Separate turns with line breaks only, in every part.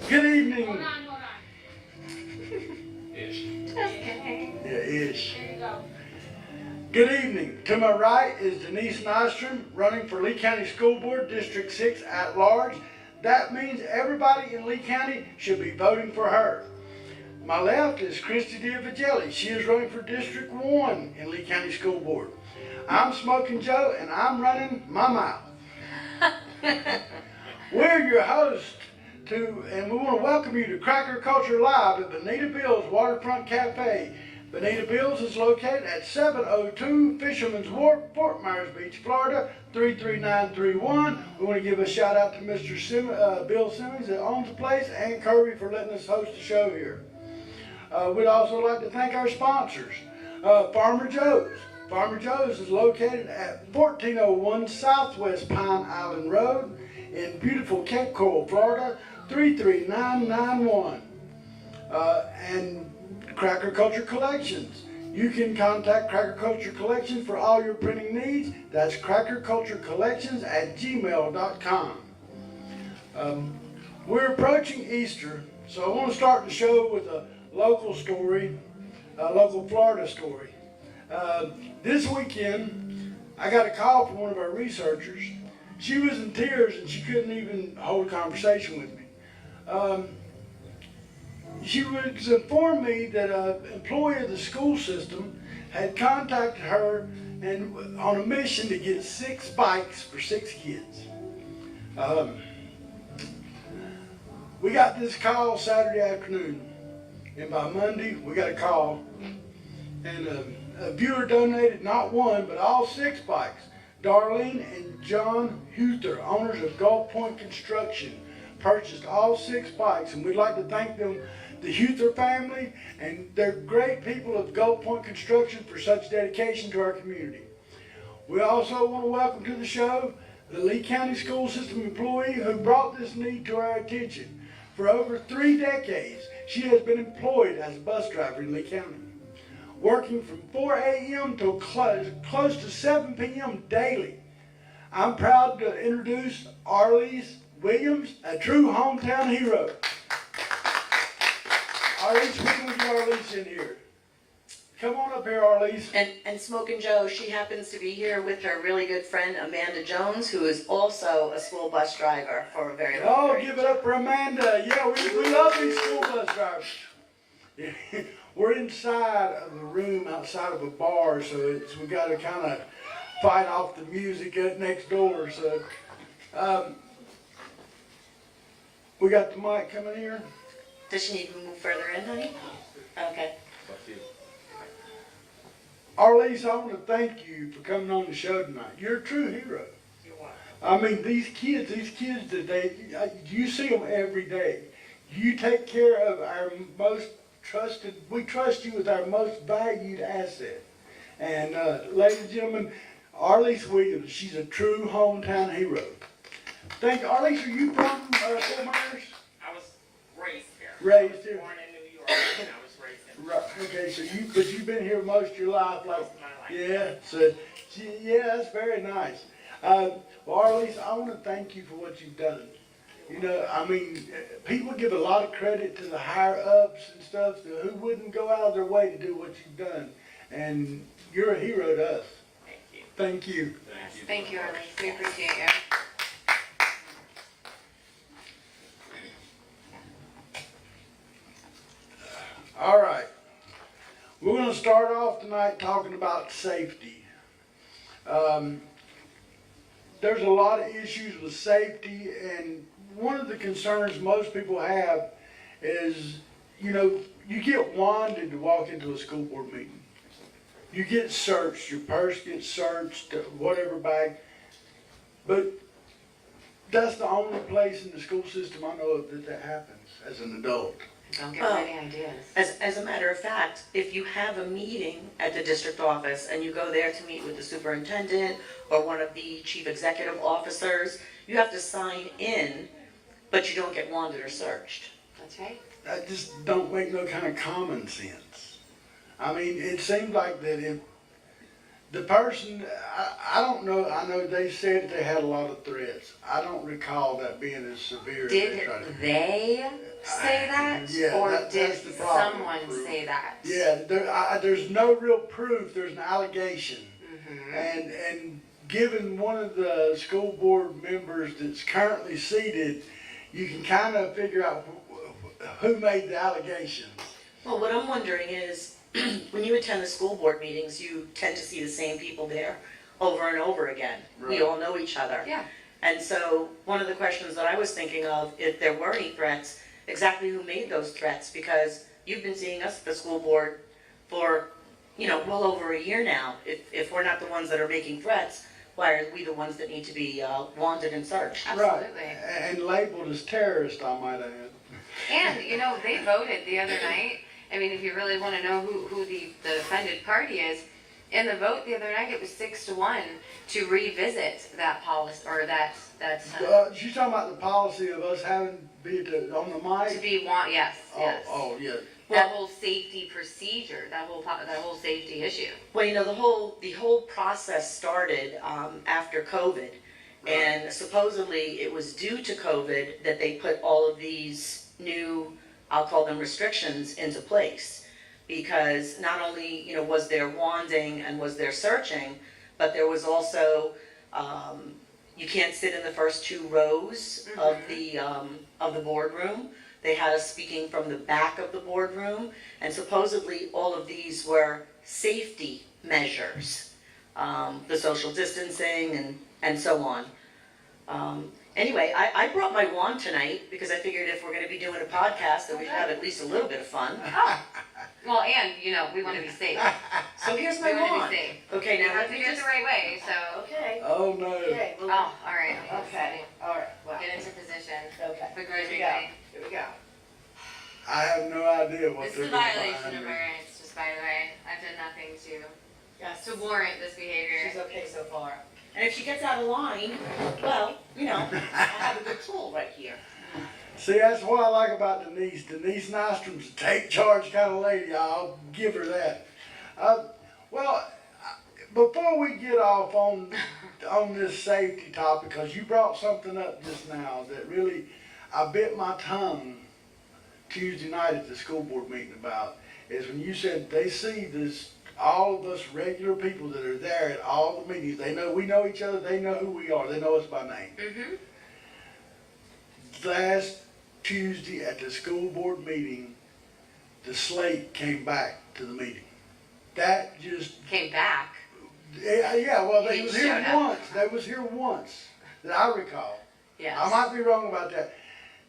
Good evening.
Hold on.
Ish.
Just kidding.
Yeah, ish.
There you go.
Good evening. To my right is Denise Nystrom, running for Lee County School Board, District 6 at large. That means everybody in Lee County should be voting for her. My left is Christy Diavagelli. She is running for District 1 in Lee County School Board. I'm Smoking Joe, and I'm running my mouth. We're your hosts, and we want to welcome you to Cracker Culture Live at Bonita Bill's Waterfront Cafe. Bonita Bill's is located at 702 Fisherman's Wharf, Fort Myers Beach, Florida, 33931. We want to give a shout out to Mr. Bill Simmons that owns the place, and Kirby for letting us host the show here. We'd also like to thank our sponsors, Farmer Joe's. Farmer Joe's is located at 1401 Southwest Pine Island Road in beautiful Cape Coral, Florida, 33991. And Cracker Culture Collections. You can contact Cracker Culture Collections for all your printing needs. That's crackerculturecollections@gmail.com. We're approaching Easter, so I want to start the show with a local story, a local Florida story. This weekend, I got a call from one of our researchers. She was in tears and she couldn't even hold a conversation with me. She was informed me that an employee of the school system had contacted her and on a mission to get 6 bikes for 6 kids. We got this call Saturday afternoon, and by Monday we got a call, and a viewer donated not 1 but all 6 bikes. Darlene and John Huther, owners of Gulf Point Construction, purchased all 6 bikes, and we'd like to thank them, the Huther family, and they're great people of Gulf Point Construction for such dedication to our community. We also want to welcome to the show the Lee County School System employee who brought this need to our attention. For over 3 decades, she has been employed as a bus driver in Lee County, working from 4 a.m. till close to 7 p.m. daily. I'm proud to introduce Arlise Williams, a true hometown hero. Arlise, we can get Arlise in here. Come on up here, Arlise.
And Smokin' Joe, she happens to be here with her really good friend Amanda Jones, who is also a school bus driver for a very long time.
Oh, give it up for Amanda. Yeah, we love these school bus drivers. Yeah. We're inside of a room outside of a bar, so we got to kind of fight off the music next door. So we got the mic coming here.
Does she need to move further in, honey? Okay.
Arlise, I want to thank you for coming on the show tonight. You're a true hero. I mean, these kids today, you see them every day. You take care of our most trusted, we trust you with our most valued asset. And ladies and gentlemen, Arlise Williams, she's a true hometown hero. Thank you. Arlise, are you from Fort Myers?
I was raised here.
Raised here.
Born in New York, and I was raised here.
Right. Okay, so you've been here most of your life, like,
Most of my life.
yeah. So, yeah, that's very nice. Well, Arlise, I want to thank you for what you've done. You know, I mean, people give a lot of credit to the higher ups and stuff who wouldn't go out of their way to do what you've done, and you're a hero to us.
Thank you.
Thank you.
Thank you, Arlise. We appreciate you.
All right. We're going to start off tonight talking about safety. There's a lot of issues with safety, and one of the concerns most people have is, you know, you get wanded to walk into a school board meeting. You get searched, your purse gets searched, whatever bag. But that's the only place in the school system I know of that happens as an adult.
Don't get any ideas.
As a matter of fact, if you have a meeting at the district office and you go there to meet with the superintendent or one of the chief executive officers, you have to sign in, but you don't get wanted or searched.
That's right.
That just don't make no kind of common sense. I mean, it seems like that if The person, I don't know, I know they said they had a lot of threats. I don't recall that being as severe as they
Did
tried to.
they say that?
Yeah,
Or
that's
did
the problem.
someone say that?
Yeah, there's no real proof, there's an allegation. And given one of the school board members that's currently seated, you can kind of figure out who made the allegations.
Well, what I'm wondering is, when you attend the school board meetings, you tend to see the same people there over and over again. We
Right.
all know each other.
Yeah.
And so, one of the questions that I was thinking of, if there were any threats, exactly who made those threats? Because you've been seeing us at the school board for, well over a year now. If we're not the ones that are making threats, why are we the ones that need to be wanted and searched?
Absolutely.
Right. And labeled as terrorists, I might add.
And, they voted the other night. I mean, if you really want to know who the offended party is, in the vote the other night, it was 6-1 to revisit that policy, or that
She's talking about the policy of us having be on the mic?
to be yes.
Oh, yeah.
That whole safety procedure, that whole safety issue.
Well, the whole process started after COVID. And supposedly it was due to COVID that they put all of these new, I'll call them restrictions, into place. Because not only, was there wanding and was there searching, but there was also, you can't sit in the first 2 rows of the boardroom. They had us speaking from the back of the boardroom, and supposedly all of these were safety measures, the social distancing and so on. Anyway, I brought my wand tonight because I figured if we're going to be doing a podcast, that we should have at least a little bit of fun.
Well, and, we want to be safe.
So here's my
We want to
wand.
be safe.
Okay,
You
now
have
let
to
me
do it
just.
the right way, so.
Okay.
Oh, no.
Okay. Well,
Oh, all right.
Okay. All right. Well.
Get into position.
Okay.
Begrudgingly.
Here we go.
I have no idea what
This is
they're
a
doing
violation
behind
of
me.
my rights, just by the way. I've done nothing
Yes.
to warrant this behavior.
She's okay so far. And if she gets out of line, well, I have a good tool right here.
See, that's what I like about Denise. Denise Nystrom's a take charge kind of lady. I'll give her that. Before we get off on this safety topic, because you brought something up just now that really, I bit my tongue Tuesday night at the school board meeting about, is when you said they see this, all of us regular people that are there at all the meetings, we know each other, they know who we are, they know us by name.
Mm-hmm.
Last Tuesday at the school board meeting, the slate came back to the meeting. That just,
Came back.
yeah, well, they
He
was
showed
here
up.
once, they was here once, that I recall.
Yes.
I might be wrong about that.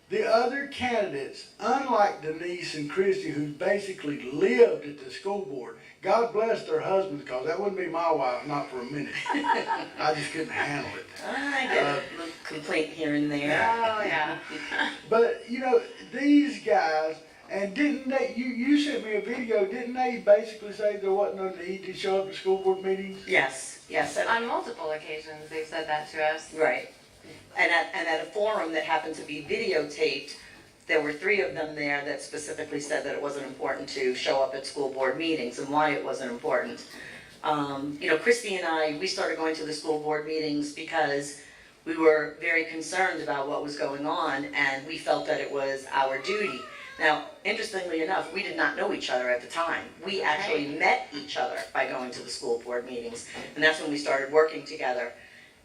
The other candidates, unlike Denise and Christy, who basically lived at the school board, God bless their husbands, because that wouldn't be my wife, not for a minute. I just couldn't handle it.
I get a little complaint here and there.
Oh, yeah.
But, these guys, and didn't they, you sent me a video, didn't they basically say there wasn't no need to show up at school board meetings?
Yes.
On multiple occasions, they've said that to us.
Right. And at a forum that happened to be videotaped, there were 3 of them there that specifically said that it wasn't important to show up at school board meetings and why it wasn't important. Christy and I, we started going to the school board meetings because we were very concerned about what was going on, and we felt that it was our duty. Now, interestingly enough, we did not know each other at the time. We actually met each other by going to the school board meetings, and that's when we started working together.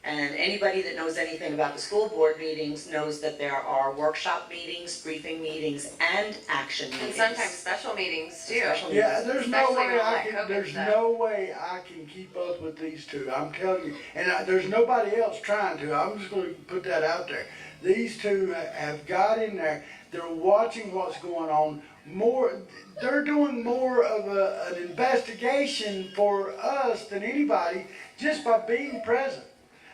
And anybody that knows anything about the school board meetings knows that there are workshop meetings, briefing meetings, and action
And
meetings.
sometimes special meetings, too.
Special
Yeah,
meetings.
there's no
Especially
way
with
I
that
can,
COVID
there's
stuff.
no way I can keep up with these two, I'm telling you. And there's nobody else trying to, I'm just gonna put that out there. These two have got in there, they're watching what's going on more, they're doing more of an investigation for us than anybody just by being present.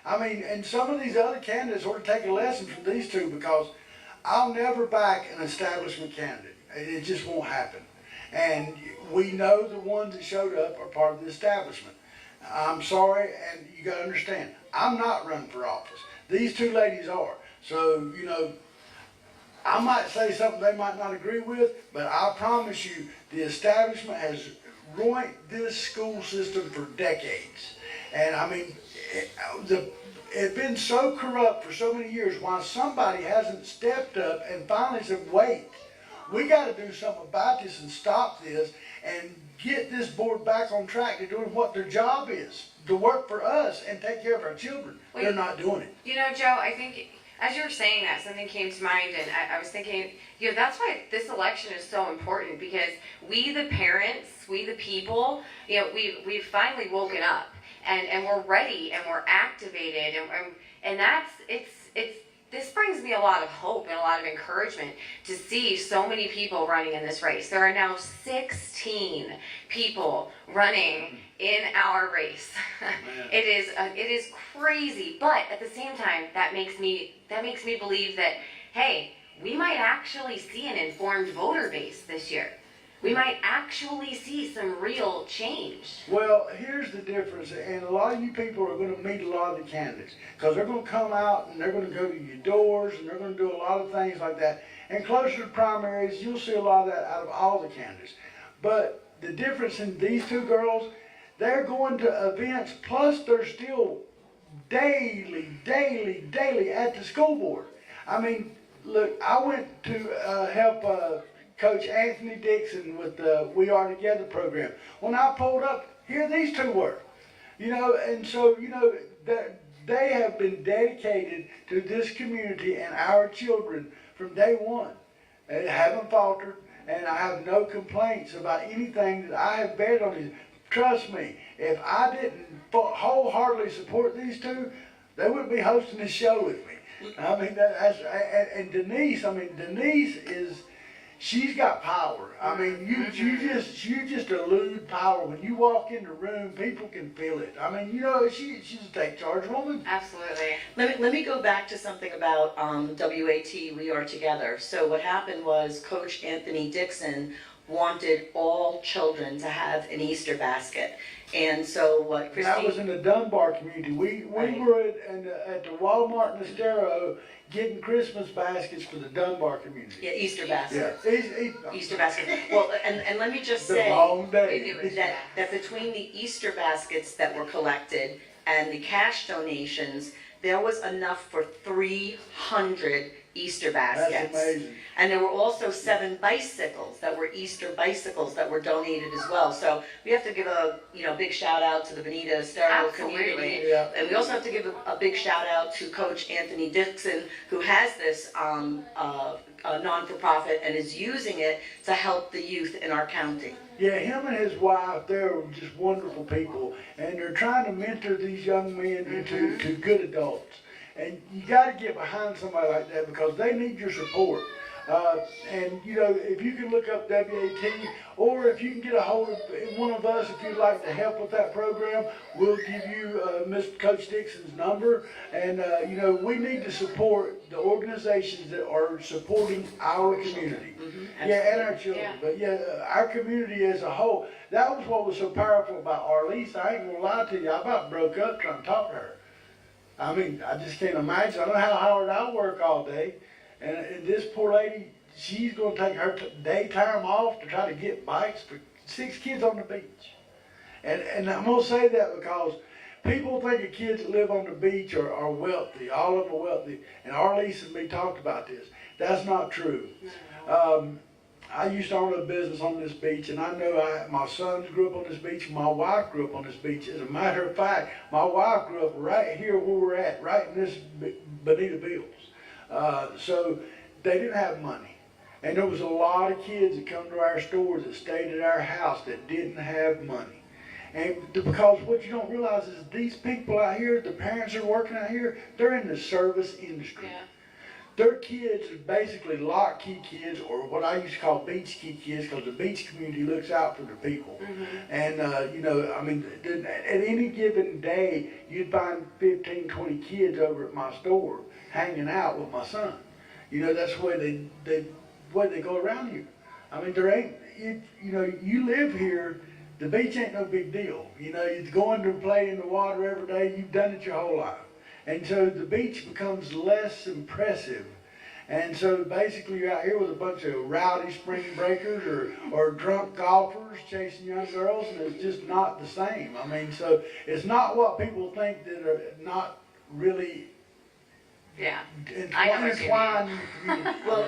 I mean, and some of these other candidates ought to take a lesson from these two, because I'll never back an establishment candidate. It just won't happen. And we know the ones that showed up are part of the establishment. I'm sorry, and you gotta understand, I'm not running for office. These 2 ladies are. So, I might say something they might not agree with, but I promise you, the establishment has ruined this school system for decades. And I mean, it's been so corrupt for so many years. Why somebody hasn't stepped up and finally said, wait, we got to do something about this and stop this and get this board back on track to doing what their job is, to work for us and take care of our children.
Wait.
They're not doing it.
You know, Joe, I think as you were saying that, something came to mind, and I was thinking, you know, that's why this election is so important, because we, the parents, we, the people, you know, we've finally woken up, and we're ready, and we're activated, and that's, this brings me a lot of hope and a lot of encouragement to see so many people running in this race. There are now 16 people running in our race. It is crazy, but at the same time, that makes me believe that, hey, we might actually see an informed voter base this year. We might actually see some real change.
Well, here's the difference, and a lot of you people are going to meet a lot of the candidates, because they're going to come out and they're going to go to your doors and they're going to do a lot of things like that. And closer to primaries, you'll see a lot of that out of all the candidates. But the difference in these two girls, they're going to events, plus they're still daily at the school board. I mean, look, I went to help Coach Anthony Dixon with the We Are Together program. When I pulled up, here these two were. You know, and so, you know, they have been dedicated to this community and our children from day one. They haven't faltered, and I have no complaints about anything that I have bet on these. Trust me, if I didn't wholeheartedly support these two, they wouldn't be hosting this show with me. I mean, and Denise, is, she's got power. I mean, you just elude power. When you walk in the room, people can feel it. I mean, you know, she's a take charge woman.
Absolutely.
Let me go back to something about WAT, We Are Together. So what happened was Coach Anthony Dixon wanted all children to have an Easter basket. And so what Christine...
That was in the Dunbar community. We
Right.
were at the Walmart in Estero getting Christmas baskets for the Dunbar community.
Yeah, Easter basket.
Yeah.
Easter basket. Well, and let me just
The
say
long
They
day.
do it.
that between the Easter baskets that were collected and the cash donations, there was enough for 300 Easter baskets.
That's amazing.
And there were also 7 bicycles that were Easter bicycles that were donated as well. So we have to give a big shout out to the Benita Estero community.
Absolutely.
Yeah.
And we also have to give a big shout out to Coach Anthony Dixon, who has this non-for-profit and is using it to help the youth in our county.
Yeah, him and his wife, they're just wonderful people, and they're trying to mentor these young men into to good adults. And you got to get behind somebody like that because they need your support. And you know, if you can look up WAT, or if you can get a hold of one of us, if you'd like to help with that program, we'll give you Mr. Coach Dixon's number. And you know, we need to support the organizations that are supporting our community. Yeah, and our children.
Yeah.
But yeah, our community as a whole. That was what was so powerful about Arlise. I ain't gonna lie to you. I about broke up trying to talk to her. I mean, I just can't imagine. I know how hard I work all day. And this poor lady, she's going to take her daytime off to try to get bikes for 6 kids on the beach. And I'm going to say that because people think of kids that live on the beach are wealthy. All of them are wealthy. And Arlise and me talked about this. That's not true. I used to own a business on this beach, and I know my sons grew up on this beach, and my wife grew up on this beach. As a matter of fact, my wife grew up right here where we're at, right in this Bonita Bills. So they didn't have money. And there was a lot of kids that come to our stores that stayed at our house that didn't have money. And because what you don't realize is these people out here, the parents that are working out here, they're in the service industry.
Yeah.
Their kids are basically lock key kids, or what I used to call beach key kids, because the beach community looks out for their people. And, you know, I mean, at any given day, you'd find 15, 20 kids over at my store hanging out with my son. You know, that's the way they go around here. I mean, there ain't, you know, you live here, the beach ain't no big deal. You know, you're going to play in the water every day, you've done it your whole life. And so the beach becomes less impressive. And so basically you're out here with a bunch of rowdy spring breakers or drunk golfers chasing young girls, and it's just not the same. I mean, so it's not what people think that are not really
Yeah. I know what you mean.
intertwined in the community.
Well,